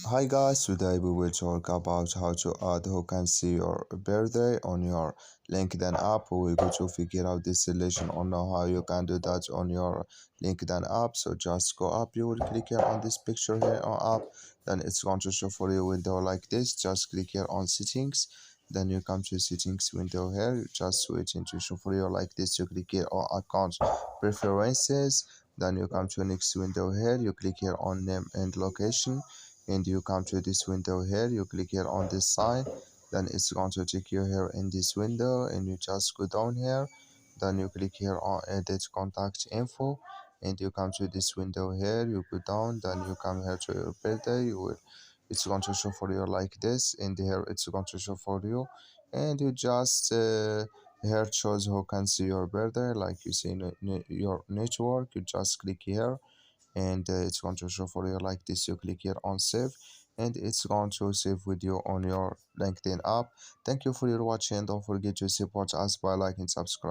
Hi guys, today we will talk about how to add who can see your birthday on your LinkedIn app. We will go to figure out this solution on how you can do that on your LinkedIn app. So just go up, you will click here on this picture here on app, then it's going to show for you window like this. Just click here on settings, then you come to settings window here, you just switch into show for you like this. You click here on account preferences, then you come to next window here, you click here on name and location, and you come to this window here, you click here on this sign, then it's going to take you here in this window, and you just go down here, then you click here on edit contact info, and you come to this window here, you go down, then you come here to your birthday. It's going to show for you like this, and here it's going to show for you, and you just here shows who can see your birthday, like you see your network. You just click here, and it's going to show for you like this. You click here on save, and it's going to save video on your LinkedIn app. Thank you for your watching. Don't forget to support us by liking and subscribe.